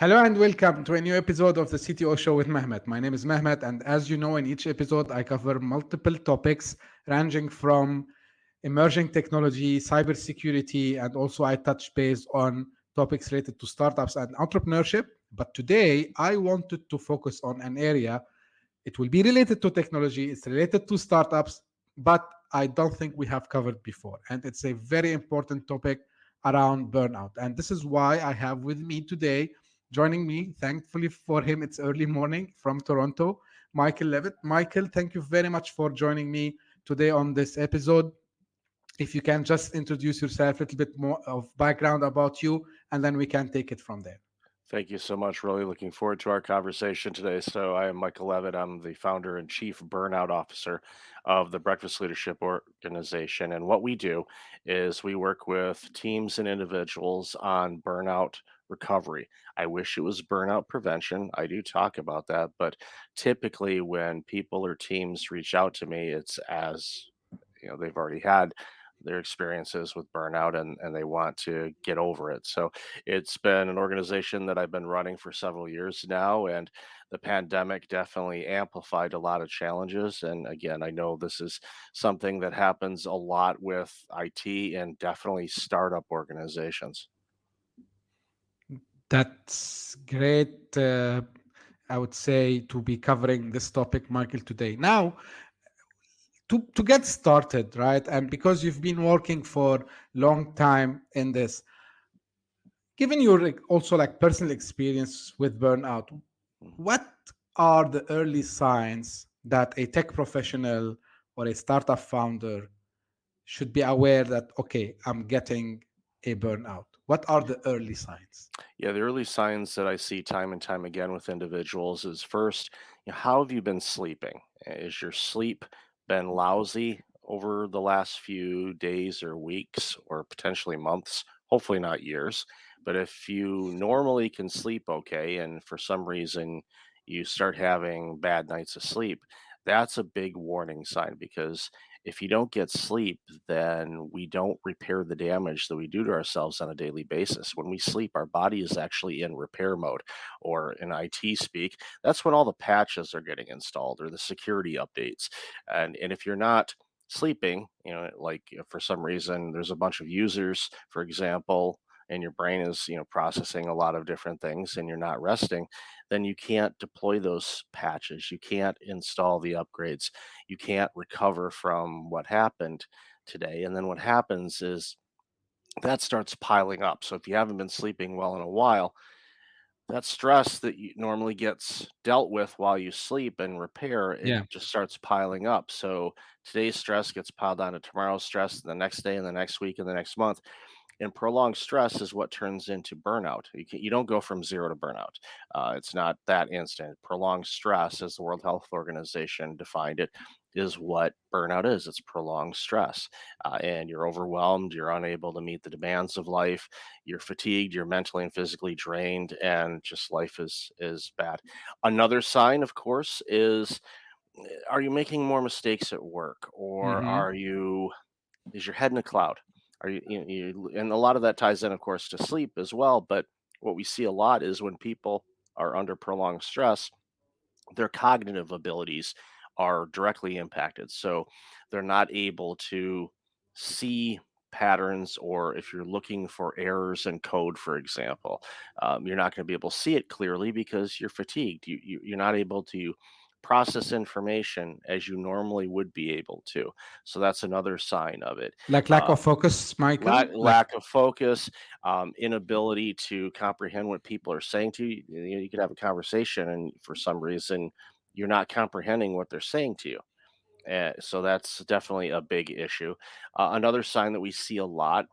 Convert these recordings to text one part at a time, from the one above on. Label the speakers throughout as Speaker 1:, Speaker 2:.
Speaker 1: Hello and welcome to a new episode of the CTO Show with Mehmet. My name is Mehmet, and as you know, in each episode, I cover multiple topics ranging from emerging technology, cybersecurity, and also I touch base on topics related to startups and entrepreneurship. But today, I wanted to focus on an area. It will be related to technology, it's related to startups, but I don't think we have covered before. And it's a very important topic around burnout. And this is why I have with me today, joining me, thankfully for him, it's early morning from Toronto, Michael Levitt. Michael, thank you very much for joining me today on this episode. If you can just introduce yourself, a little bit more of background about you, and then we can take it from there.
Speaker 2: Thank you so much. Really looking forward to our conversation today. So, I am Michael Levitt. I'm the founder and chief burnout officer of the Breakfast Leadership Organization. And what we do is we work with teams and individuals on burnout recovery. I wish it was burnout prevention. I do talk about that. But typically, when people or teams reach out to me, it's as they've already had their experiences with burnout and they want to get over it. So it's been an organization that I've been running for several years now, and the pandemic definitely amplified a lot of challenges. And again, I know this is something that happens a lot with IT and definitely startup organizations.
Speaker 1: That's great. I would say to be covering this topic, Michael, today. Now, to get started, right? And because you've been working for long time in this, given your also like personal experience with burnout,
Speaker 2: Mhm.
Speaker 1: what are the early signs that a tech professional or a startup founder should be aware that okay, I'm getting a burnout? What are the early signs?
Speaker 2: Yeah, the early signs that I see time and time again with individuals is first, how have you been sleeping? Is your sleep been lousy over the last few days or weeks or potentially months? Hopefully not years. But if you normally can sleep okay and for some reason you start having bad nights of sleep, that's a big warning sign because if you don't get sleep, then we don't repair the damage that we do to ourselves on a daily basis. When we sleep, our body is actually in repair mode, or in IT speak, that's when all the patches are getting installed or the security updates. And if you're not sleeping, like if for some reason there's a bunch of users, for example, and your brain is processing a lot of different things and you're not resting, then you can't deploy those patches, you can't install the upgrades, you can't recover from what happened today. And then what happens is that starts piling up. So if you haven't been sleeping well in a while, that stress that normally gets dealt with while you sleep and repair, it
Speaker 1: Yeah.
Speaker 2: just starts piling up. So today's stress gets piled onto tomorrow's stress, the next day, and the next week, and the next month. And prolonged stress is what turns into burnout. You don't go from zero to burnout. It's not that instant. Prolonged stress, as the World Health Organization defined it, is what burnout is. It's prolonged stress, and you're overwhelmed. You're unable to meet the demands of life. You're fatigued. You're mentally and physically drained, and just life is bad. Another sign, of course, is are you making more mistakes at work, or
Speaker 1: Hmm.
Speaker 2: is your head in a cloud? And a lot of that ties in, of course, to sleep as well. But what we see a lot is when people are under prolonged stress, their cognitive abilities are directly impacted. So they're not able to see patterns, or if you're looking for errors in code, for example, you're not going to be able to see it clearly because you're fatigued. You're not able to process information as you normally would be able to. So that's another sign of it.
Speaker 1: Like lack of
Speaker 2: Um,
Speaker 1: focus, Michael. Like
Speaker 2: lack of focus, inability to comprehend what people are saying to you. You could have a conversation, and for some reason, you're not comprehending what they're saying to you. So that's definitely a big issue. Another sign that we see a lot,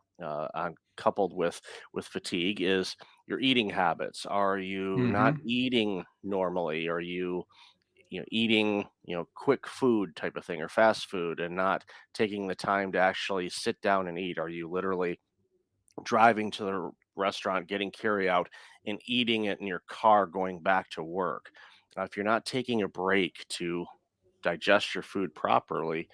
Speaker 2: coupled with fatigue, is your eating habits. Are you not
Speaker 1: hmm
Speaker 2: eating normally? Are you eating quick food type of thing or fast food and not taking the time to actually sit down and eat? Are you literally driving to the restaurant, getting carry out, and eating it in your car going back to work? If you're not taking a break to digest your food properly,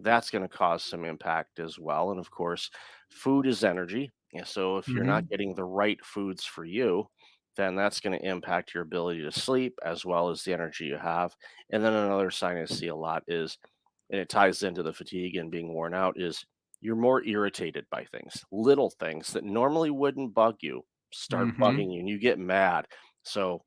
Speaker 2: that's going to cause some impact as well. And of course, food is energy. So if you're not
Speaker 1: hmm
Speaker 2: getting the right foods for you, then that's going to impact your ability to sleep as well as the energy you have. And then another sign I see a lot is, and it ties into the fatigue and being worn out, is you're more irritated by things. Little things that normally wouldn't bug you start
Speaker 1: Mm-hmm.
Speaker 2: bugging you and you get mad. So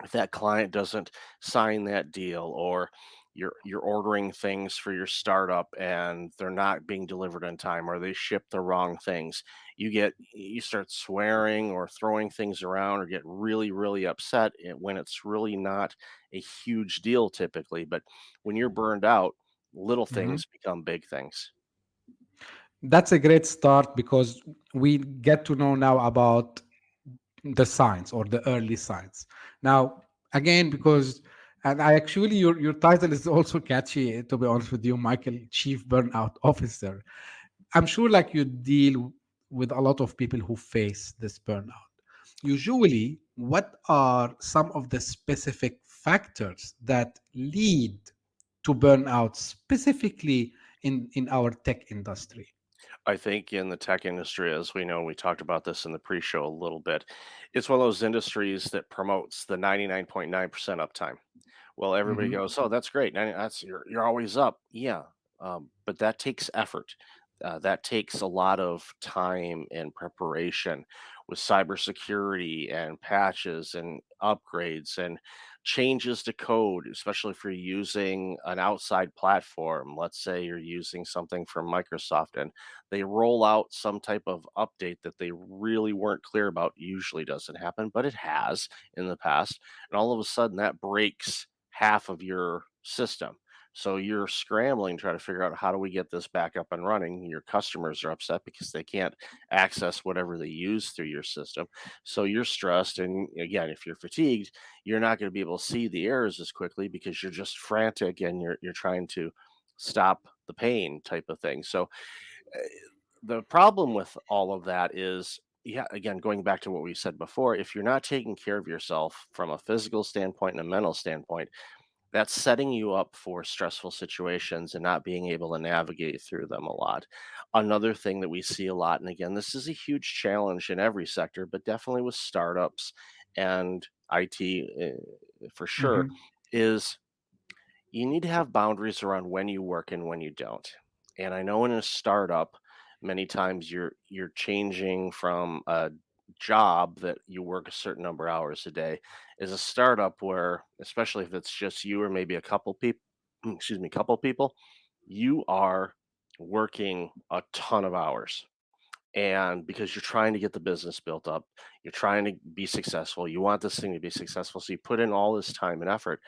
Speaker 2: if that client doesn't sign that deal, or you're ordering things for your startup and they're not being delivered on time, or they ship the wrong things, you start swearing or throwing things around or get really really upset when it's really not a huge deal typically. But when you're burned out, little
Speaker 1: Mm-hmm.
Speaker 2: things become big things.
Speaker 1: That's a great start because we get to know now about the signs or the early signs. Now, again, because and I actually your title is also catchy, to be honest with you, Michael, Chief Burnout Officer. I'm sure like you deal with a lot of people who face this burnout. Usually, what are some of the specific factors that lead to burnout specifically in our tech industry?
Speaker 2: I think in the tech industry, as we know, we talked about this in the pre-show a little bit, it's one of those industries that promotes the 99.9% uptime. Well, everybody
Speaker 1: Hmm.
Speaker 2: goes, "Oh, that's great. That's you're always up." Yeah, but that takes effort. That takes a lot of time and preparation with cybersecurity and patches and upgrades and changes to code, especially if you're using an outside platform. Let's say you're using something from Microsoft and they roll out some type of update that they really weren't clear about. Usually doesn't happen, but it has in the past. And all of a sudden that breaks half of your system. So you're scrambling, trying to figure out how do we get this back up and running. Your customers are upset because they can't access whatever they use through your system. So you're stressed. And again, if you're fatigued, you're not going to be able to see the errors as quickly because you're just frantic and you're trying to stop the pain type of thing. So uh, the problem with all of that is, yeah, again, going back to what we said before, if you're not taking care of yourself from a physical standpoint and a mental standpoint, that's setting you up for stressful situations and not being able to navigate through them a lot. Another thing that we see a lot, and again, this is a huge challenge in every sector, but definitely with startups and IT for sure,
Speaker 1: Hmm.
Speaker 2: is you need to have boundaries around when you work and when you don't. And I know in a startup, many times you're changing from a job that you work a certain number of hours a day is a startup where, especially if it's just you or maybe a couple people, excuse me, couple people, you are working a ton of hours. And because you're trying to get the business built up, you're trying to be successful, you want this thing to be successful. So you put in all this time and effort.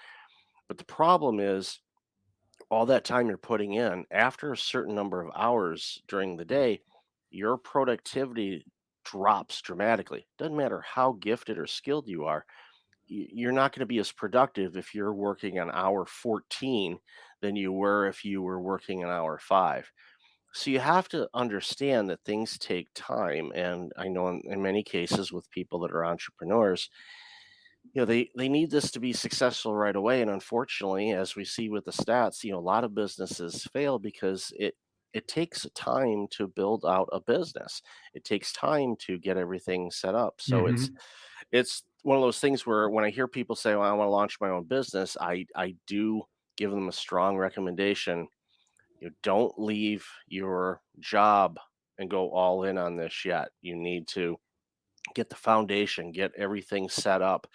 Speaker 2: But the problem is, all that time you're putting in, after a certain number of hours during the day, your productivity drops dramatically. Doesn't matter how gifted or skilled you are, you're not going to be as productive if you're working on hour 14 than you were if you were working on hour 5. So you have to understand that things take time. And I know in many cases with people that are entrepreneurs, they need this to be successful right away, and unfortunately, as we see with the stats, a lot of businesses fail because it takes time to build out a business. It takes time to get everything set up. So
Speaker 1: Hmm.
Speaker 2: it's one of those things where when I hear people say, well, I want to launch my own business, I do give them a strong recommendation. Don't leave your job and go all in on this yet. You need to get the foundation, get everything set up,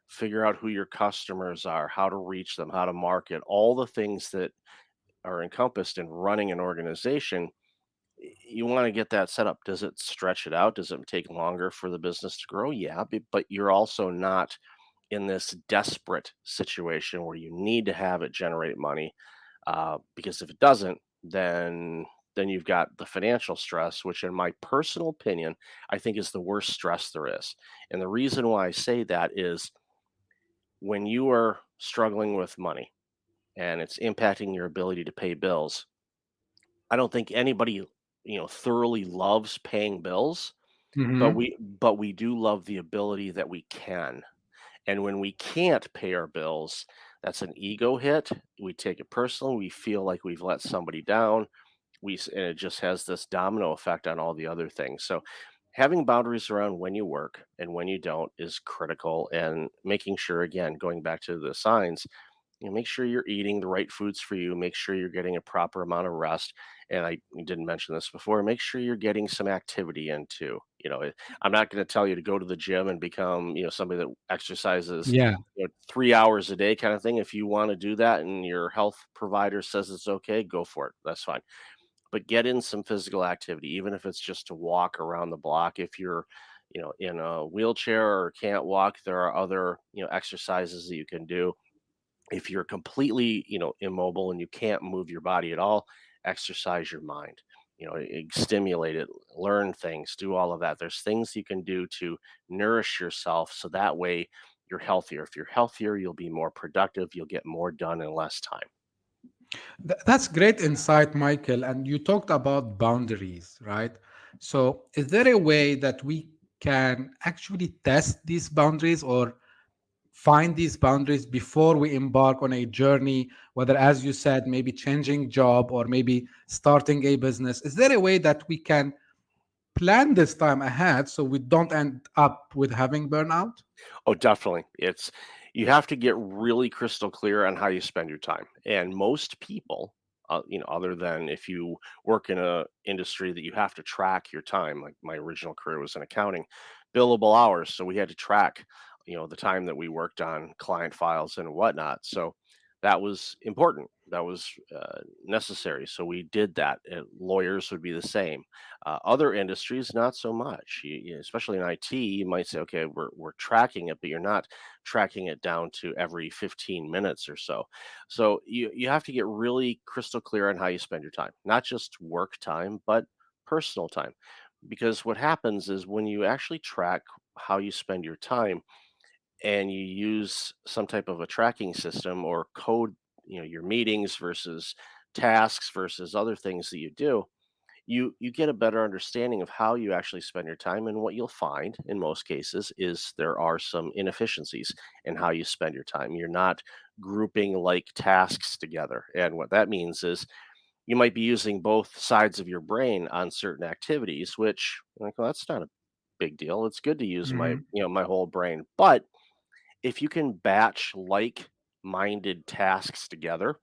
Speaker 2: figure out who your customers are, how to reach them, how to market, all the things that are encompassed in running an organization. You want to get that set up. Does it stretch it out? Does it take longer for the business to grow? Yeah, but you're also not in this desperate situation where you need to have it generate money, because if it doesn't, then you've got the financial stress, which, in my personal opinion, I think is the worst stress there is. And the reason why I say that is when you are struggling with money and it's impacting your ability to pay bills, I don't think anybody thoroughly loves paying bills, but
Speaker 1: Hmm.
Speaker 2: we do love the ability that we can. And when we can't pay our bills, that's an ego hit. We take it personally. We feel like we've let somebody down. And it just has this domino effect on all the other things. So Having boundaries around when you work and when you don't is critical, and making sure, again, going back to the signs, make sure you're eating the right foods for you, make sure you're getting a proper amount of rest. And I didn't mention this before, make sure you're getting some activity in too. I'm not going to tell you to go to the gym and become, somebody that exercises,
Speaker 1: Yeah.
Speaker 2: 3 hours a day kind of thing. If you want to do that and your health provider says it's okay, go for it. That's fine. But get in some physical activity, even if it's just to walk around the block. If you're, in a wheelchair or can't walk, there are other, exercises that you can do. If you're completely, immobile and you can't move your body at all, exercise your mind. Stimulate it, learn things, do all of that. There's things you can do to nourish yourself so that way you're healthier. If you're healthier, you'll be more productive, you'll get more done in less time.
Speaker 1: That's great insight, Michael. And you talked about boundaries, right? So, is there a way that we can actually test these boundaries or find these boundaries before we embark on a journey, whether, as you said, maybe changing job or maybe starting a business? Is there a way that we can plan this time ahead so we don't end up with having burnout?
Speaker 2: Oh, definitely. You have to get really crystal clear on how you spend your time. And most people, other than if you work in a industry that you have to track your time, like my original career was in accounting, billable hours. So we had to track, the time that we worked on client files and whatnot. So that was important. That was necessary. So we did that. Lawyers would be the same. Other industries, not so much. Especially in IT, you might say, okay, we're tracking it, but you're not tracking it down to every 15 minutes or so. So you have to get really crystal clear on how you spend your time, not just work time, but personal time. Because what happens is when you actually track how you spend your time and you use some type of a tracking system or code, your meetings versus tasks versus other things that you do, you get a better understanding of how you actually spend your time. And what you'll find in most cases is there are some inefficiencies in how you spend your time. You're not grouping like tasks together, and what that means is you might be using both sides of your brain on certain activities, which, like, well, that's not a big deal. It's good to use my
Speaker 1: Hmm.
Speaker 2: my whole brain. But if you can batch like minded tasks together,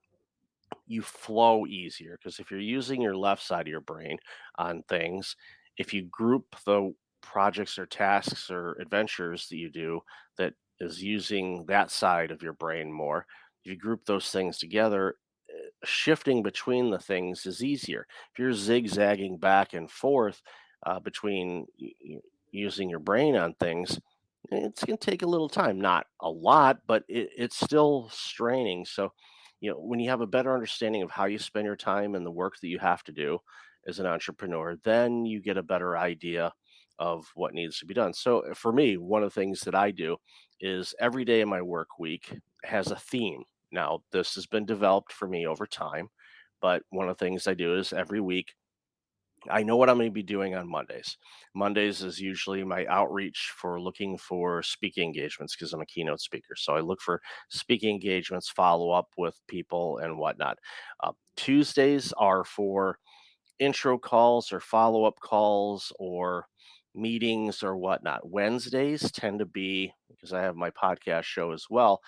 Speaker 2: you flow easier, because if you're using your left side of your brain on things, if you group the projects or tasks or adventures that you do that is using that side of your brain more, if you group those things together, shifting between the things is easier. If you're zigzagging back and forth between using your brain on things, it's going to take a little time, not a lot, but it's still straining. So, when you have a better understanding of how you spend your time and the work that you have to do as an entrepreneur, then you get a better idea of what needs to be done. So, for me, one of the things that I do is every day in my work week has a theme. Now, this has been developed for me over time, but one of the things I do is every week I know what I'm going to be doing on Mondays. Mondays is usually my outreach for looking for speaking engagements, because I'm a keynote speaker. So I look for speaking engagements, follow up with people, and whatnot. Tuesdays are for intro calls or follow up calls or meetings or whatnot. Wednesdays tend to be, because I have my podcast show as well,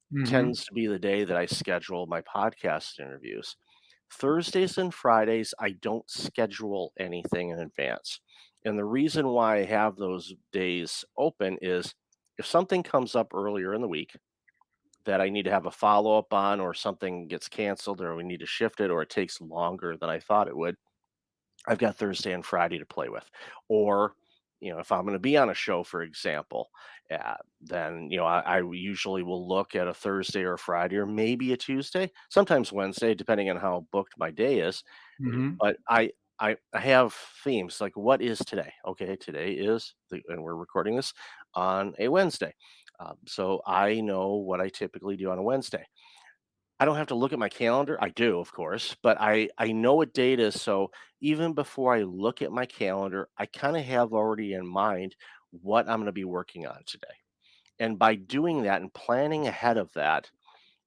Speaker 1: Hmm.
Speaker 2: tends to be the day that I schedule my podcast interviews. Thursdays and Fridays, I don't schedule anything in advance. And the reason why I have those days open is if something comes up earlier in the week that I need to have a follow up on, or something gets canceled, or we need to shift it, or it takes longer than I thought it would, I've got Thursday and Friday to play with. Or, if I'm going to be on a show, for example, then, I usually will look at a Thursday or a Friday or maybe a Tuesday, sometimes Wednesday, depending on how booked my day is.
Speaker 1: Hmm.
Speaker 2: But I have themes like, what is today? Okay, today is and we're recording this on a Wednesday. So I know what I typically do on a Wednesday. I don't have to look at my calendar. I do, of course, but I know what day it is. So even before I look at my calendar, I kind of have already in mind what I'm going to be working on today. And by doing that and planning ahead of that,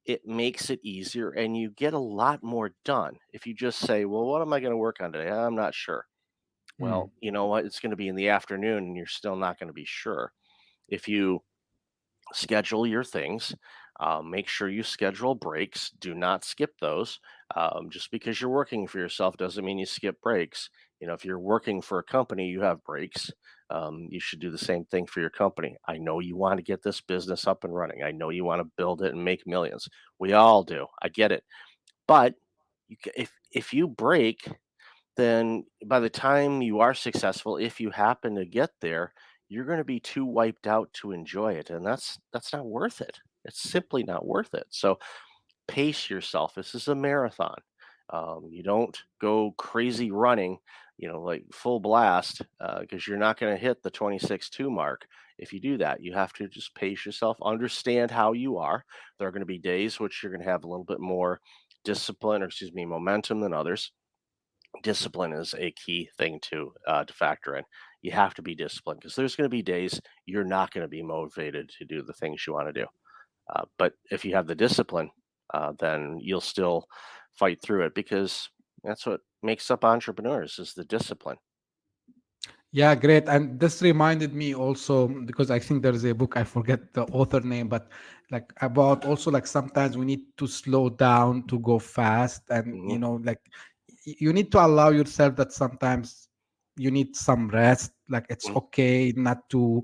Speaker 2: it makes it easier and you get a lot more done. If you just say, well, what am I going to work on today? I'm not sure. Well,
Speaker 1: Hmm.
Speaker 2: you know what? It's going to be in the afternoon and you're still not going to be sure. If you schedule your things. Make sure you schedule breaks. Do not skip those. Just because you're working for yourself doesn't mean you skip breaks. If you're working for a company, you have breaks. You should do the same thing for your company. I know you want to get this business up and running. I know you want to build it and make millions. We all do. I get it. But if you break, then by the time you are successful, if you happen to get there, you're going to be too wiped out to enjoy it, and that's not worth it. It's simply not worth it. So pace yourself. This is a marathon. You don't go crazy running, like full blast, because you're not going to hit the 26-2 mark. If you do that, you have to just pace yourself, understand how you are. There are going to be days which you're going to have a little bit more discipline, or excuse me, momentum than others. Discipline is a key thing to factor in. You have to be disciplined because there's going to be days you're not going to be motivated to do the things you want to do. But if you have the discipline, then you'll still fight through it because that's what makes up entrepreneurs is the discipline.
Speaker 1: Yeah, great. And this reminded me also because I think there's a book, I forget the author name, but like about also like sometimes we need to slow down to go fast. And,
Speaker 2: Hmm.
Speaker 1: like you need to allow yourself that sometimes you need some rest. Like it's okay not to,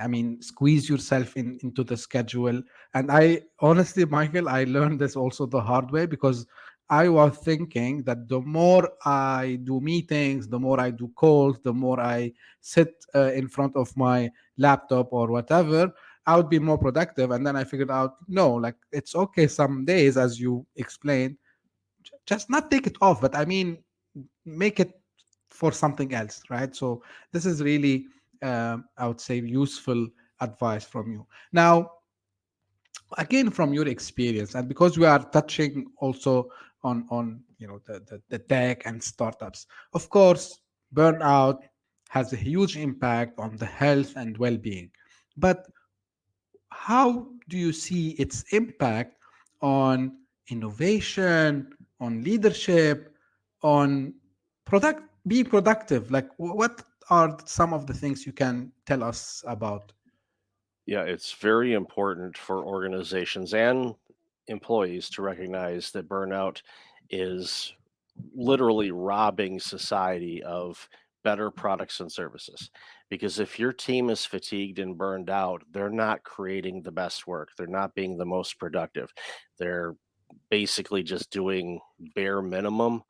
Speaker 1: I mean, squeeze yourself into the schedule. And I honestly, Michael, I learned this also the hard way because I was thinking that the more I do meetings, the more I do calls, the more I sit in front of my laptop or whatever, I would be more productive. And then I figured out, no, like it's okay some days, as you explained, just not take it off, but I mean, make it for something else, right? So this is really, I would say, useful advice from you. Now, again from your experience, and because we are touching also on the tech and startups, of course burnout has a huge impact on the health and well-being, but how do you see its impact on innovation, on leadership, on being productive? Like what are some of the things you can tell us about?
Speaker 2: Yeah, it's very important for organizations and employees to recognize that burnout is literally robbing society of better products and services. Because if your team is fatigued and burned out, they're not creating the best work. They're not being the most productive. They're basically just doing bare minimum.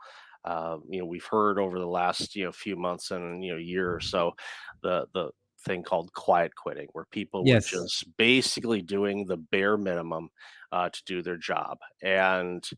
Speaker 2: We've heard over the last few months and year or so the thing called quiet quitting, where people were
Speaker 1: Yes.
Speaker 2: just basically doing the bare minimum to do their job. And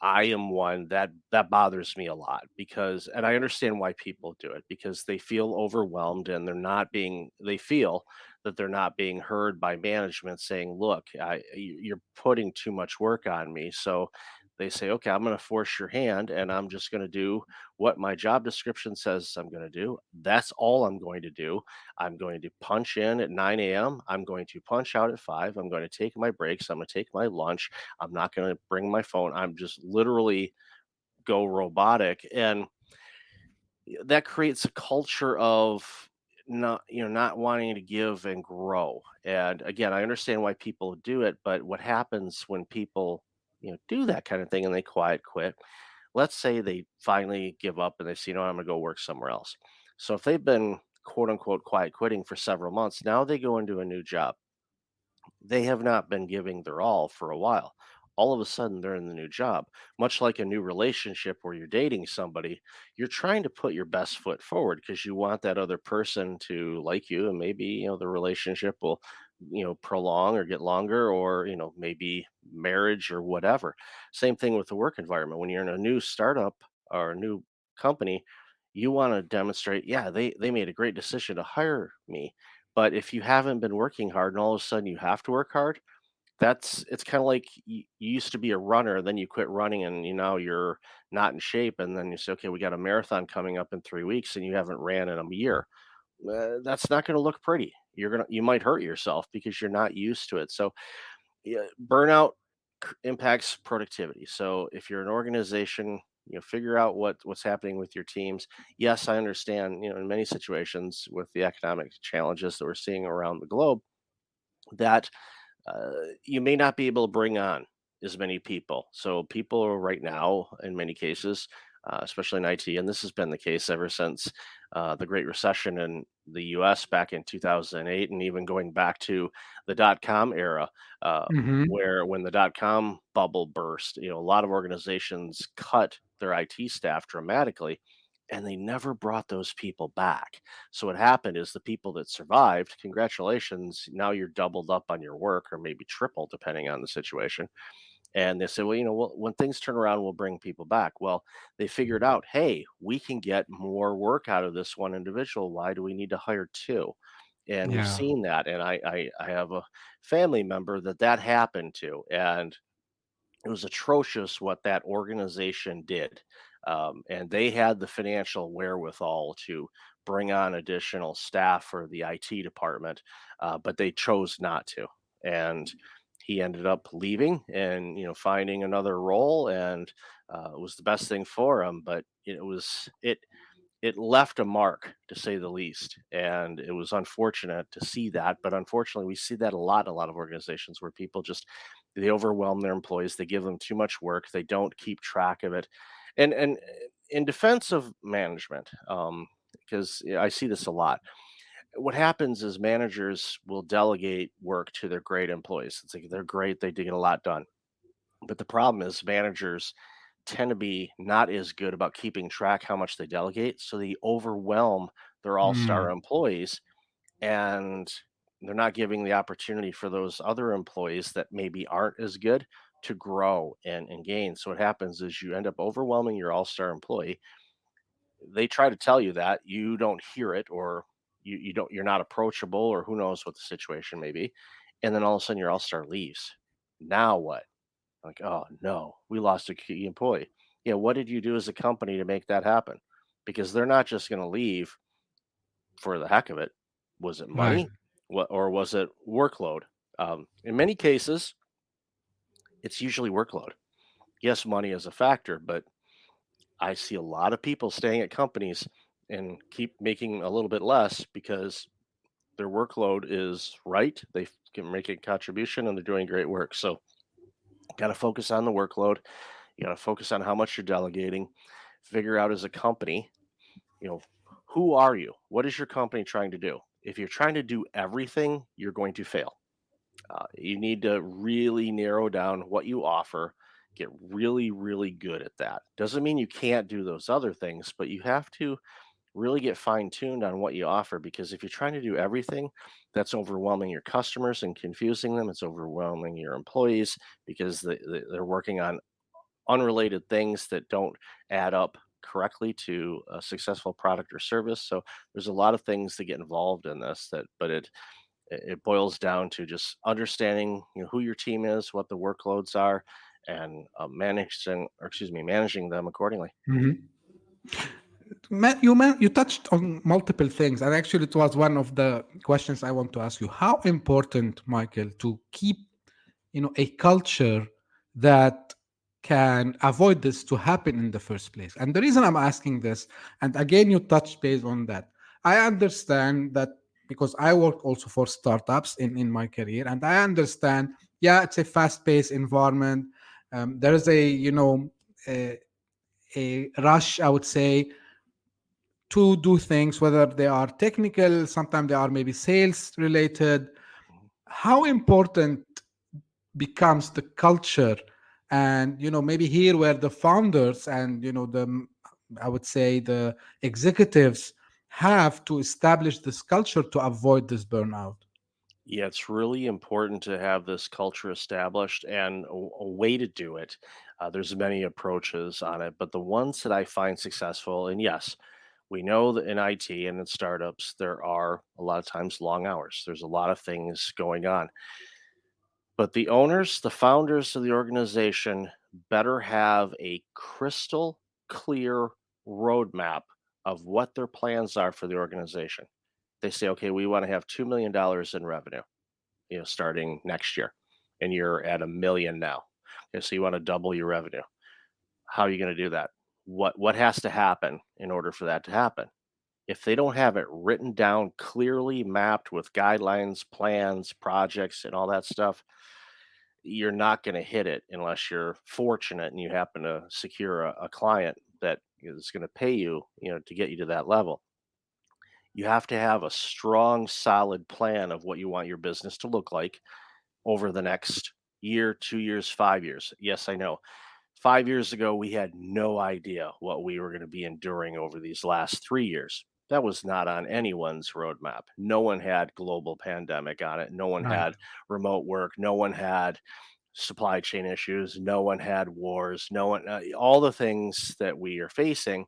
Speaker 2: I am one that bothers me a lot because, and I understand why people do it, because they feel overwhelmed and they feel that they're not being heard by management saying, look, you're putting too much work on me. So they say, okay, I'm going to force your hand and I'm just going to do what my job description says I'm going to do. That's all I'm going to do. I'm going to punch in at 9 a.m. I'm going to punch out at 5. I'm going to take my breaks. I'm going to take my lunch. I'm not going to bring my phone. I'm just literally go robotic. And that creates a culture of not wanting to give and grow. And again, I understand why people do it, but what happens when people, do that kind of thing and they quiet quit? Let's say they finally give up and they say, I'm going to go work somewhere else. So if they've been quote unquote quiet quitting for several months, now they go into a new job. They have not been giving their all for a while. All of a sudden, they're in the new job. Much like a new relationship where you're dating somebody, you're trying to put your best foot forward because you want that other person to like you, and maybe the relationship will, prolong or get longer, or maybe marriage or whatever. Same thing with the work environment. When you're in a new startup or a new company, you want to demonstrate, yeah, they made a great decision to hire me, but if you haven't been working hard and all of a sudden you have to work hard, it's kind of like you used to be a runner, then you quit running and you're not in shape. And then you say, okay, we got a marathon coming up in 3 weeks and you haven't ran in a year. That's not going to look pretty. You might hurt yourself because you're not used to it. So yeah, burnout impacts productivity. So if you're an organization, figure out what's happening with your teams. Yes, I understand, in many situations with the economic challenges that we're seeing around the globe, that you may not be able to bring on as many people. So people are right now, in many cases, especially in IT, and this has been the case ever since the Great Recession in the U.S. back in 2008, and even going back to the dot-com era,
Speaker 1: Hmm.
Speaker 2: where when the dot-com bubble burst, a lot of organizations cut their IT staff dramatically, and they never brought those people back. So what happened is the people that survived, congratulations, now you're doubled up on your work or maybe triple depending on the situation. And they said, well, when things turn around, we'll bring people back. Well, they figured out, hey, we can get more work out of this one individual. Why do we need to hire two? And we've
Speaker 1: Yeah.
Speaker 2: seen that. And I have a family member that happened to. And it was atrocious what that organization did. And they had the financial wherewithal to bring on additional staff for the IT department, but they chose not to. And he ended up leaving and finding another role, and it was the best thing for him. But it left a mark, to say the least, and it was unfortunate to see that. But unfortunately, we see that a lot of organizations where people just they overwhelm their employees, they give them too much work, they don't keep track of it. And in defense of management, because I see this a lot, what happens is managers will delegate work to their great employees. It's like they're great, they get a lot done. But the problem is managers tend to be not as good about keeping track how much they delegate, so they overwhelm their all-star
Speaker 1: Mm.
Speaker 2: employees, and they're not giving the opportunity for those other employees that maybe aren't as good to grow and gain. So what happens is you end up overwhelming your all-star employee. They try to tell you that, you don't hear it, or you're not approachable, or who knows what the situation may be. And then all of a sudden your all-star leaves. Now what? Like, "Oh, no, we lost a key employee." Yeah, what did you do as a company to make that happen? Because they're not just gonna leave for the heck of it. Was it
Speaker 1: Right.
Speaker 2: money? What, or was it workload? In many cases, it's usually workload. Yes, money is a factor, but I see a lot of people staying at companies and keep making a little bit less because their workload is right. They can make a contribution and they're doing great work. So, gotta focus on the workload. You got to focus on how much you're delegating. Figure out as a company, you know, who are you? What is your company trying to do? If you're trying to do everything, you're going to fail. You need to really narrow down what you offer, get really, really good at that. Doesn't mean you can't do those other things, but you have to really get fine tuned on what you offer, because if you're trying to do everything, that's overwhelming your customers and confusing them. It's overwhelming your employees because they're working on unrelated things that don't add up correctly to a successful product or service. So there's a lot of things that get involved in this, but it boils down to just understanding, who your team is, what the workloads are, and managing them accordingly.
Speaker 1: Mhm. You touched on multiple things, and actually, it was one of the questions I want to ask you. How important, Michael, to keep a culture that can avoid this to happen in the first place? And the reason I'm asking this, and again, you touched base on that. I understand that because I work also for startups in my career, and I understand. Yeah, it's a fast-paced environment. There is a, a rush, I would say, to do things, whether they are technical, sometimes they are maybe sales related. How important becomes the culture? And maybe here where the founders and I would say the executives have to establish this culture to avoid this burnout.
Speaker 2: Yeah, it's really important to have this culture established, and a way to do it. There's many approaches on it, but the ones that I find successful, and yes, we know that in IT and in startups, there are a lot of times long hours. There's a lot of things going on. But the owners, the founders of the organization better have a crystal clear roadmap of what their plans are for the organization. They say, okay, we want to have $2 million in revenue, starting next year, and you're at 1 million now. Okay, so you want to double your revenue. How are you going to do that? what has to happen in order for that to happen. If they don't have it written down clearly mapped with guidelines, plans, projects, and all that stuff, you're not going to hit it unless you're fortunate and you happen to secure a client that is going to pay you, to get you to that level. You have to have a strong, solid plan of what you want your business to look like over the next year, 2 years, 5 years. Yes, I know. 5 years ago, we had no idea what we were going to be enduring over these last 3 years. That was not on anyone's roadmap. No one had global pandemic on it. No one
Speaker 1: Right.
Speaker 2: had remote work. No one had supply chain issues. No one had wars. No one, all the things that we are facing,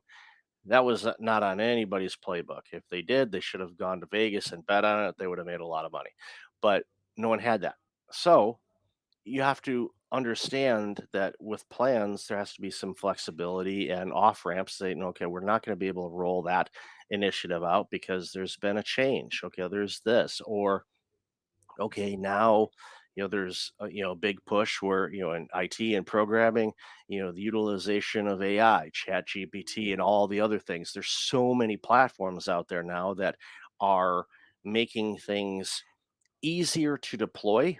Speaker 2: that was not on anybody's playbook. If they did, they should have gone to Vegas and bet on it. They would have made a lot of money. But no one had that. So you have to understand that with plans, there has to be some flexibility and off ramps saying, okay, we're not going to be able to roll that initiative out because there's been a change. Okay, there's this, or okay, now there's a big push where in IT and programming, the utilization of AI, Chat GPT, and all the other things. There's so many platforms out there now that are making things easier to deploy.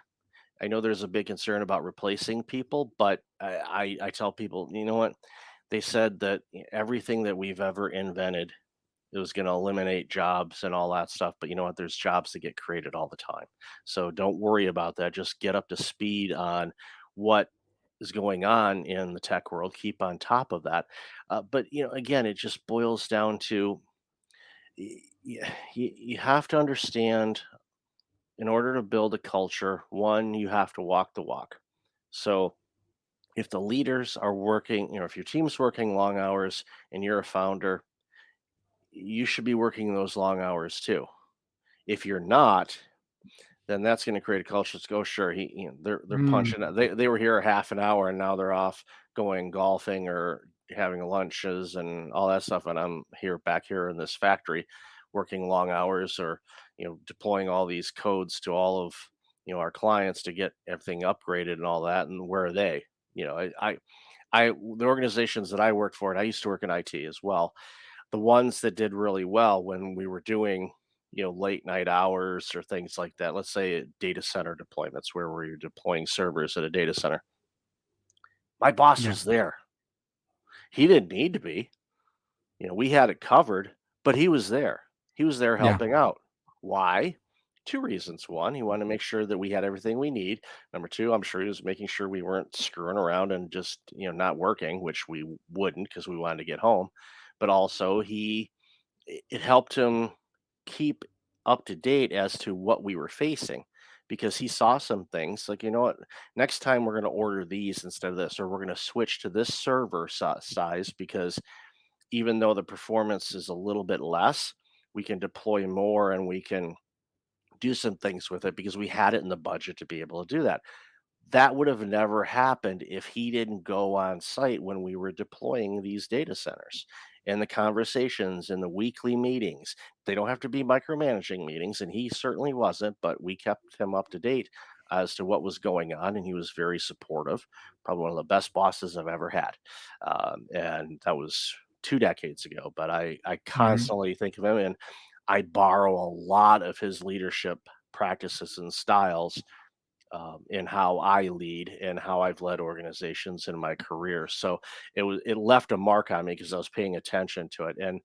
Speaker 2: I know there's a big concern about replacing people, but I tell people, you know what? They said that everything that we've ever invented, it was going to eliminate jobs and all that stuff. But you know what? There's jobs that get created all the time. So don't worry about that. Just get up to speed on what is going on in the tech world. Keep on top of that. But again, it just boils down to you have to understand, in order to build a culture, one, you have to walk the walk. So if the leaders are working, if your team's working long hours and you're a founder, you should be working those long hours too. If you're not, then that's going to create a culture. Let's go, sure. They're
Speaker 1: Mm,
Speaker 2: punching. They were here a half an hour and now they're off going golfing or having lunches and all that stuff. And I'm back here in this factory, working long hours or deploying all these codes to all of our clients to get everything upgraded and all that. And where are they? The organizations that I worked for, and I used to work in IT as well, the ones that did really well when we were doing late night hours or things like that, let's say data center deployments where we're deploying servers at a data center, my boss
Speaker 1: yeah.
Speaker 2: was there. He didn't need to be. We had it covered, but he was there
Speaker 1: Yeah.
Speaker 2: helping out. Why? Two reasons. One, he wanted to make sure that we had everything we need. Number two, I'm sure he was making sure we weren't screwing around and just not working, which we wouldn't because we wanted to get home. But also it helped him keep up to date as to what we were facing, because he saw some things like, you know what, next time we're going to order these instead of this, or we're going to switch to this server size because even though the performance is a little bit less, we can deploy more and we can do some things with it because we had it in the budget to be able to do that. That would have never happened if he didn't go on site when we were deploying these data centers. And the conversations and the weekly meetings, they don't have to be micromanaging meetings, and he certainly wasn't, but we kept him up to date as to what was going on, and he was very supportive. Probably one of the best bosses I've ever had. And that was 2 decades ago, but I
Speaker 1: Mhm.
Speaker 2: constantly think of him, and I borrow a lot of his leadership practices and styles in how I lead and how I've led organizations in my career. So it left a mark on me because I was paying attention to it, and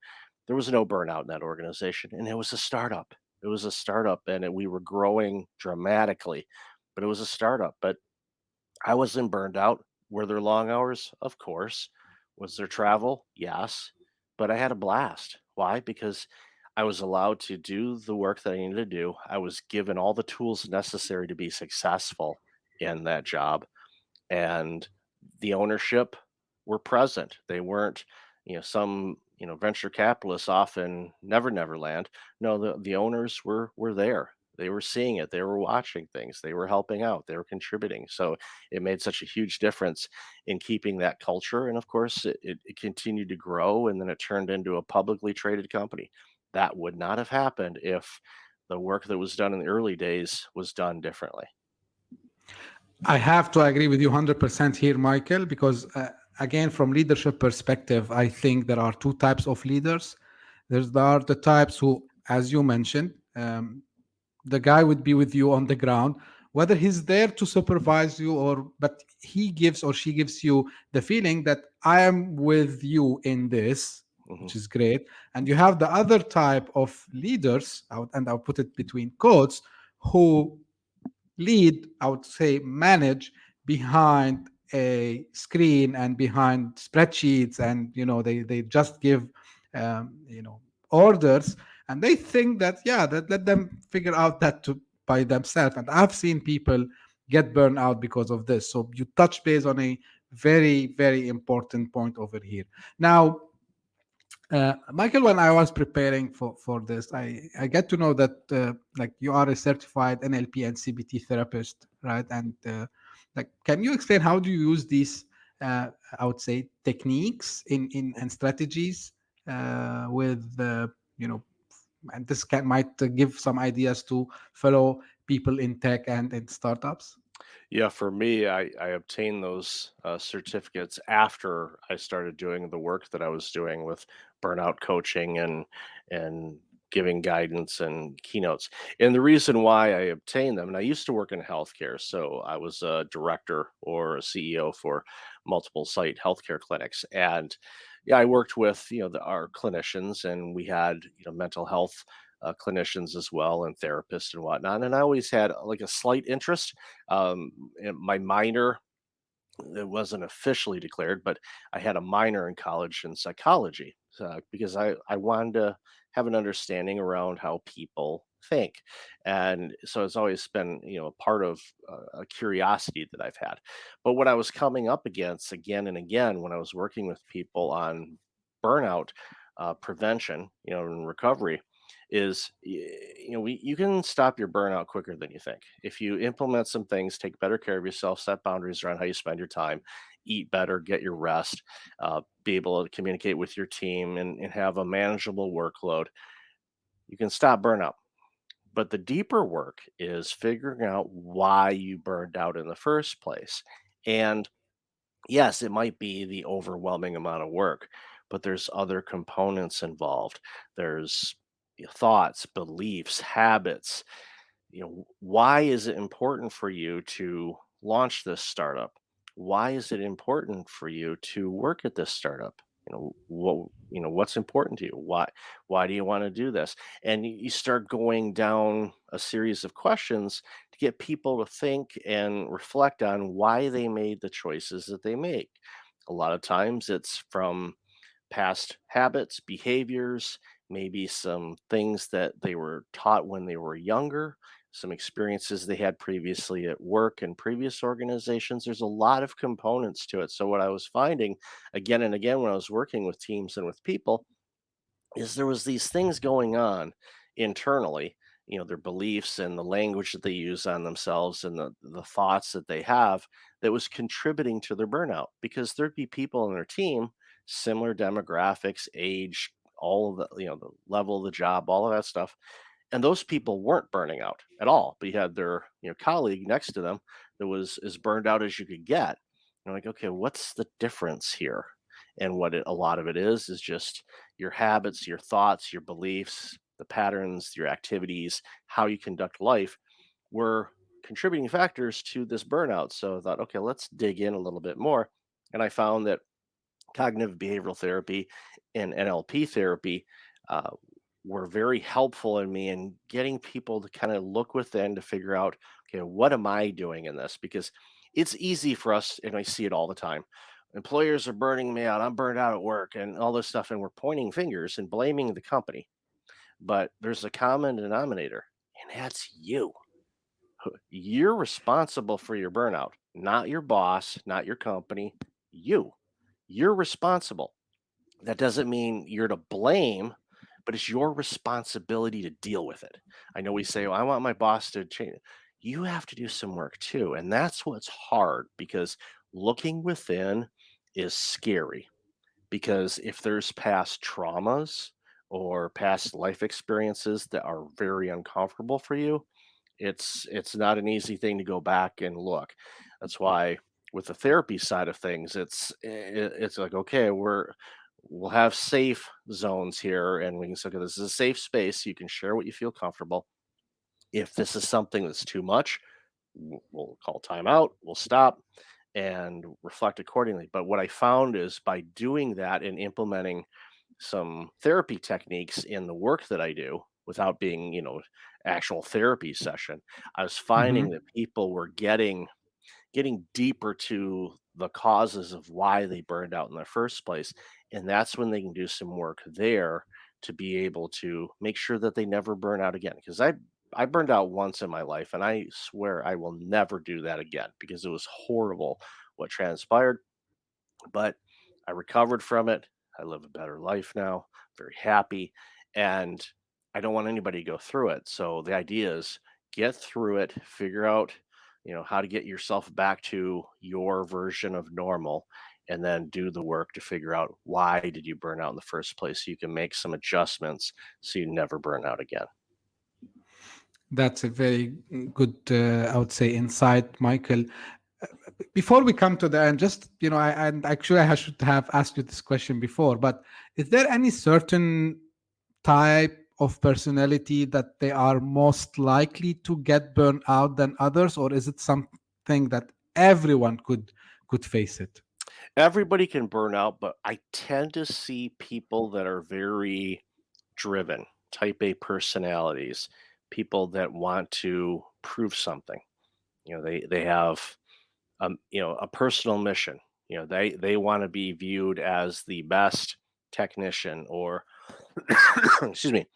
Speaker 2: there was no burnout in that organization, and it was a startup. It was a startup, and we were growing dramatically, but it was a startup. But I wasn't burned out. Were there long hours? Of course. Was there travel? Yes. But I had a blast. Why? Because I was allowed to do the work that I needed to do. I was given all the tools necessary to be successful in that job, and the ownership were present. They weren't, some, venture capitalists off in Never Land. No, the owners were there. They were seeing it. They were watching things. They were helping out. They were contributing. So it made such a huge difference in keeping that culture. And of course, it continued to grow, and then it turned into a publicly traded company. That would not have happened if the work that was done in the early days was done differently.
Speaker 1: I have to agree with you 100% here, Michael, because again, from leadership perspective, I think there are two types of leaders. There are the types who, as you mentioned, the guy would be with you on the ground, whether he's there to supervise you or, but he gives or she gives you the feeling that I am with you in this,
Speaker 2: Hmm.
Speaker 1: which is great. And you have the other type of leaders, and I'll put it between quotes, who lead, I would say, manage behind a screen and behind spreadsheets, and they just give orders, and they think that, yeah, that let them figure out that by themselves. And I've seen people get burned out because of this. So you touch base on a very, very important point over here. Now, Michael, when I was preparing for this, I get to know that like you are a certified NLP and CBT therapist, right? And like, can you explain how do you use these, I would say, techniques in and strategies with you know, and this might give some ideas to fellow people in tech and in startups.
Speaker 2: Yeah, for me, I obtained those certificates after I started doing the work that I was doing with burnout coaching and giving guidance and keynotes. And the reason why I obtained them, and I used to work in healthcare, so I was a director or a CEO for multiple site healthcare clinics, and yeah, I worked with our clinicians, and we had mental health clinicians as well, and therapists and whatnot. And I always had like a slight interest. In my minor, it wasn't officially declared, but I had a minor in college in psychology because I wanted to have an understanding around how people think, and so it's always been a part of a curiosity that I've had. But what I was coming up against again and again when I was working with people on burnout prevention, and recovery, is you can stop your burnout quicker than you think if you implement some things, take better care of yourself, set boundaries around how you spend your time, eat better, get your rest, be able to communicate with your team, and have a manageable workload. You can stop burnout. But the deeper work is figuring out why you burned out in the first place. And yes, it might be the overwhelming amount of work, but there's other components involved. There's thoughts, beliefs, habits. Why is it important for you to launch this startup? Why is it important for you to work at this startup? What's important to you? Why do you want to do this? And you start going down a series of questions to get people to think and reflect on why they made the choices that they make. A lot of times it's from past habits, behaviors, maybe some things that they were taught when they were younger, some experiences they had previously at work and previous organizations. There's a lot of components to it. So, what I was finding again and again when I was working with teams and with people is there was these things going on internally, their beliefs and the language that they use on themselves and the thoughts that they have that was contributing to their burnout, because there'd be people in their team, similar demographics, age, all of the the level of the job, all of that stuff, and those people weren't burning out at all, but you had their colleague next to them that was as burned out as you could get. You're like, okay, what's the difference here? And a lot of it is just your habits, your thoughts, your beliefs, the patterns, your activities, how you conduct life were contributing factors to this burnout. So I thought, okay, let's dig in a little bit more. And I found that cognitive behavioral therapy and NLP therapy uh, were very helpful in me in getting people to kind of look within to figure out, okay, what am I doing in this? Because it's easy for us, and I see it all the time. Employers are burning me out. I'm burned out at work and all this stuff. And we're pointing fingers and blaming the company. But there's a common denominator, and that's you. You're responsible for your burnout, not your boss, not your company. You. You're responsible. That doesn't mean you're to blame, but it's your responsibility to deal with it. I know we say, "Well, I want my boss to change." You have to do some work too. And that's what's hard, because looking within is scary. Because if there's past traumas or past life experiences that are very uncomfortable for you, it's not an easy thing to go back and look. That's why with the therapy side of things, it's like, okay, we'll have safe zones here, and we can say, okay, this is a safe space. You can share what you feel comfortable. If this is something that's too much, we'll call time out, we'll stop and reflect accordingly. But what I found is by doing that and implementing some therapy techniques in the work that I do without being, actual therapy session, I was finding
Speaker 1: Hmm.
Speaker 2: that people were getting deeper to the causes of why they burned out in the first place. And that's when they can do some work there to be able to make sure that they never burn out again. Because I burned out once in my life, and I swear I will never do that again because it was horrible what transpired. But I recovered from it. I live a better life now, very happy, and I don't want anybody to go through it. So the idea is get through it, figure out, how to get yourself back to your version of normal, and then do the work to figure out why did you burn out in the first place so you can make some adjustments so you never burn out again.
Speaker 1: That's a very good, I would say, insight, Michael. Before we come to the end, just and actually, I should have asked you this question before, but is there any certain type of personality that they are most likely to get burned out than others, or is it something that everyone could face it?
Speaker 2: Everybody can burn out, but I tend to see people that are very driven, type A personalities, people that want to prove something. They have a personal mission. They want to be viewed as the best technician or excuse me,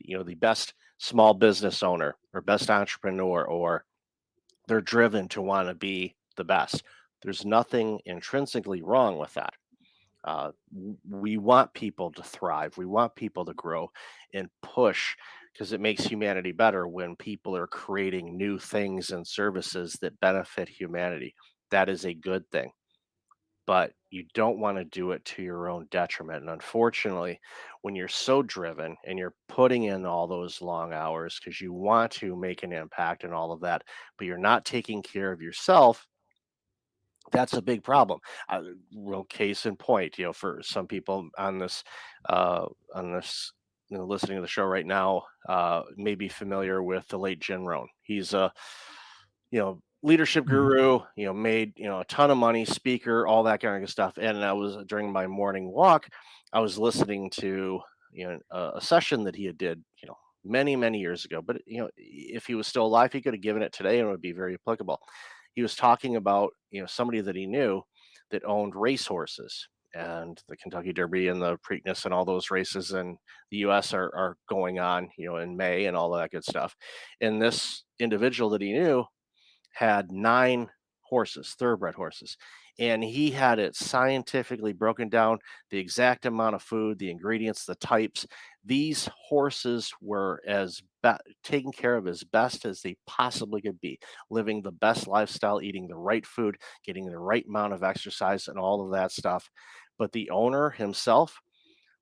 Speaker 2: the best small business owner or best entrepreneur, or they're driven to want to be the best. There's nothing intrinsically wrong with that. We want people to thrive. We want people to grow and push because it makes humanity better when people are creating new things and services that benefit humanity. That is a good thing, but you don't want to do it to your own detriment. And unfortunately, when you're so driven and you're putting in all those long hours because you want to make an impact and all of that, but you're not taking care of yourself, that's a big problem. Real case in point, for some people uh, on this, listening to the show right now, may be familiar with the late Jim Rohn. He's a, leadership
Speaker 1: Mhm.
Speaker 2: guru. Made a ton of money, speaker, all that kind of stuff. And I was during my morning walk, I was listening to a session that he had did, many years ago. But if he was still alive, he could have given it today, and it would be very applicable. He was talking about somebody that he knew that owned racehorses, and the Kentucky Derby and the Preakness and all those races in the U.S. are going on in May and all that good stuff. And this individual that he knew had 9 horses, thoroughbred horses, and he had it scientifically broken down, the exact amount of food, the ingredients, the types. These horses were taken care of as best as they possibly could be, living the best lifestyle, eating the right food, getting the right amount of exercise, and all of that stuff. But the owner himself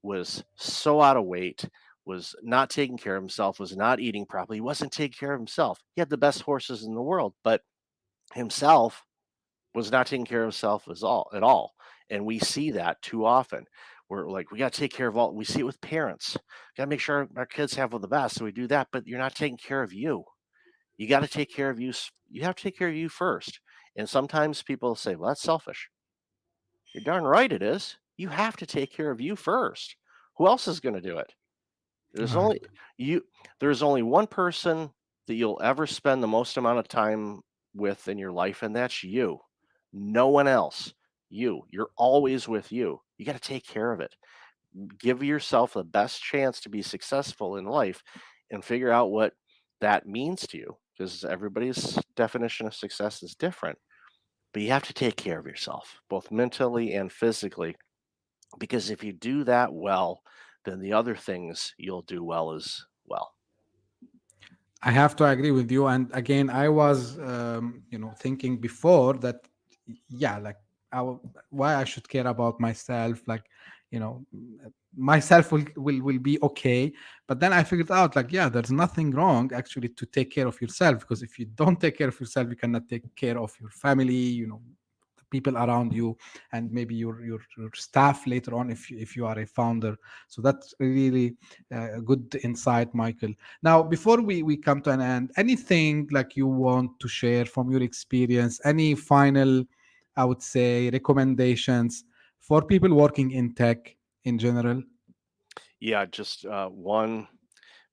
Speaker 2: was so out of weight, was not taking care of himself, was not eating properly. He wasn't taking care of himself. He had the best horses in the world, but himself was not taking care of himself at all. And we see that too often. We're like, we got to take care of all. We see it with parents. Got to make sure our kids have the best. So we do that, but you're not taking care of you. You got to take care of you. You have to take care of you first. And sometimes people say, well, that's selfish. You're darn right it is. You have to take care of you first. Who else is going to do it? There's
Speaker 1: Right.
Speaker 2: only you there's only one person that you'll ever spend the most amount of time with in your life, and that's you. No one else. You. You're always with you. You got to take care of it. Give yourself the best chance to be successful in life and figure out what that means to you because everybody's definition of success is different. But you have to take care of yourself, both mentally and physically, because if you do that well, then the other things you'll do well as well.
Speaker 1: I have to agree with you. And again, I was, thinking before that, yeah, like, why I should care about myself, like, myself will be okay. But then I figured out, like, yeah, there's nothing wrong actually to take care of yourself, because if you don't take care of yourself, you cannot take care of your family, the people around you, and maybe your staff later on if you are a founder. So that's really a good insight, Michael. Now, before we come to an end, anything like you want to share from your experience, any final, I would say, recommendations for people working in tech in general?
Speaker 2: Yeah, just one,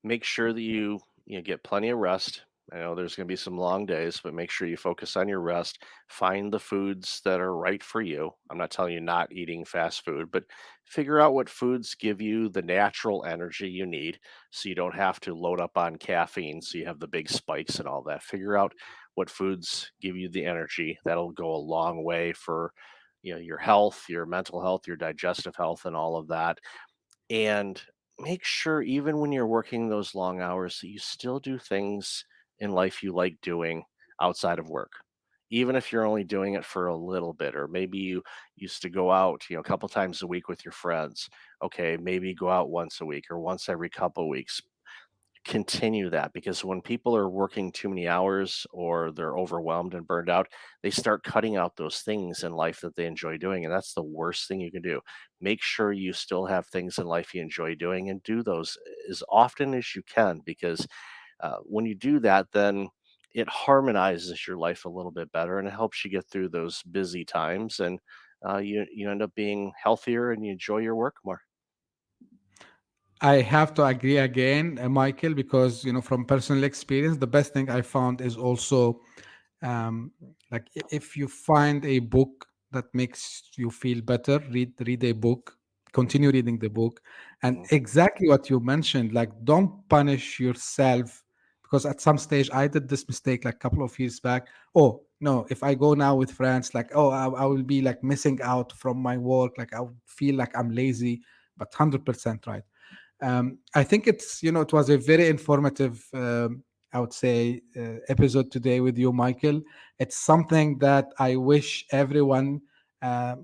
Speaker 2: make sure that you get plenty of rest. I know there's going to be some long days, but make sure you focus on your rest. Find the foods that are right for you. I'm not telling you not eating fast food, but figure out what foods give you the natural energy you need so you don't have to load up on caffeine so you have the big spikes and all that. Figure out what foods give you the energy. That'll go a long way for your health, your mental health, your digestive health and all of that. And make sure even when you're working those long hours that you still do things in life you like doing outside of work. Even if you're only doing it for a little bit, or maybe you used to go out, a couple times a week with your friends. Okay, maybe go out once a week or once every couple of weeks. Continue that, because when people are working too many hours or they're overwhelmed and burned out, they start cutting out those things in life that they enjoy doing. And that's the worst thing you can do. Make sure you still have things in life you enjoy doing and do those as often as you can, because when you do that, then it harmonizes your life a little bit better and it helps you get through those busy times, and you end up being healthier and you enjoy your work more.
Speaker 1: I have to agree again, Michael, because from personal experience, the best thing I found is also like if you find a book that makes you feel better, read a book, continue reading the book, and
Speaker 2: Mhm.
Speaker 1: exactly what you mentioned, like don't punish yourself, because at some stage I did this mistake like a couple of years back. Oh no, if I go now with friends, like oh I will be like missing out from my work, like I would feel like I'm lazy, but 100% right. I think it was a very informative, I would say, episode today with you, Michael. It's something that I wish everyone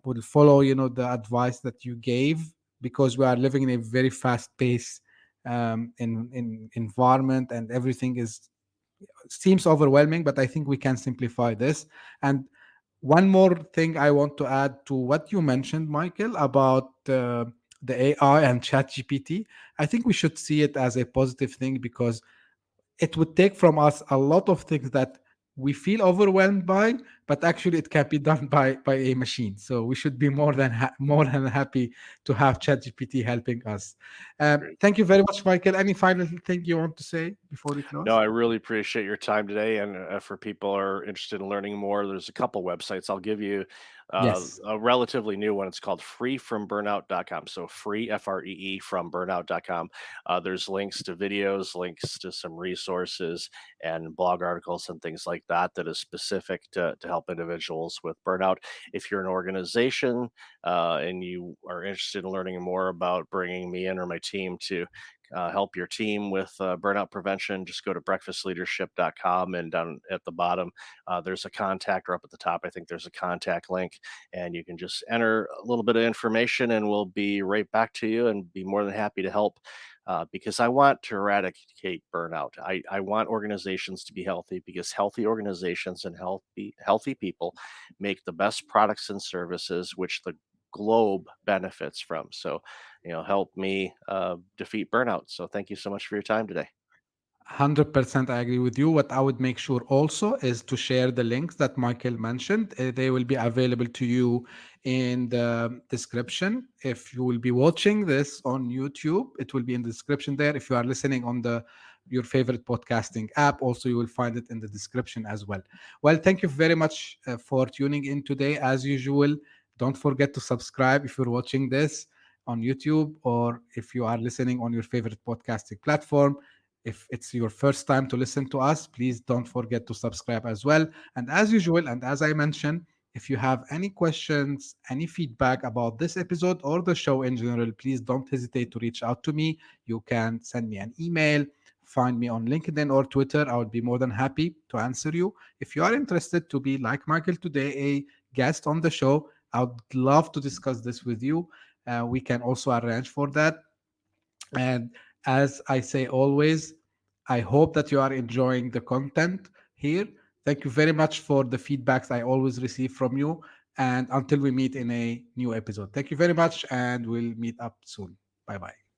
Speaker 1: would follow, the advice that you gave, because we are living in a very fast paced in environment, and everything seems overwhelming, but I think we can simplify this. And one more thing I want to add to what you mentioned, Michael, about the AI and ChatGPT. I think we should see it as a positive thing, because it would take from us a lot of things that we feel overwhelmed by, but actually it can be done by a machine. So we should be more than happy to have ChatGPT helping us.
Speaker 2: Great.
Speaker 1: Thank you very much, Michael. Any final thing you want to say before we
Speaker 2: No,
Speaker 1: close?
Speaker 2: I really appreciate your time today. And for people who are interested in learning more, there's a couple websites. I'll give you
Speaker 1: Yes.
Speaker 2: a relatively new one. It's called freefromburnout.com. So free, FREE, from burnout.com. There's links to videos, links to some resources and blog articles and things like that that is specific to help individuals with burnout. If you're an organization and you are interested in learning more about bringing me in or my team to help your team with burnout prevention, just go to breakfastleadership.com, and down at the bottom, there's a contact, or up at the top, I think there's a contact link, and you can just enter a little bit of information and we'll be right back to you and be more than happy to help. Because I want to eradicate burnout. I want organizations to be healthy, because healthy organizations and healthy people make the best products and services, which the globe benefits from. So, help me defeat burnout. So thank you so much for your time today.
Speaker 1: 100% I agree with you. What I would make sure also is to share the links that Michael mentioned. They will be available to you in the description. If you will be watching this on YouTube, it will be in the description there. If you are listening on the your favorite podcasting app, also you will find it in the description as well. Well, thank you very much for tuning in today. As usual, don't forget to subscribe if you're watching this on YouTube, or if you are listening on your favorite podcasting platform. If it's your first time to listen to us, please don't forget to subscribe as well. And as usual, and as I mentioned, if you have any questions, any feedback about this episode or the show in general, please don't hesitate to reach out to me. You can send me an email, find me on LinkedIn or Twitter. I would be more than happy to answer you. If you are interested to be, like Michael today, a guest on the show, I would love to discuss this with you. We can also arrange for that. And as I say always, I hope that you are enjoying the content here. Thank you very much for the feedbacks I always receive from you. And until we meet in a new episode, thank you very much, and we'll meet up soon. Bye bye.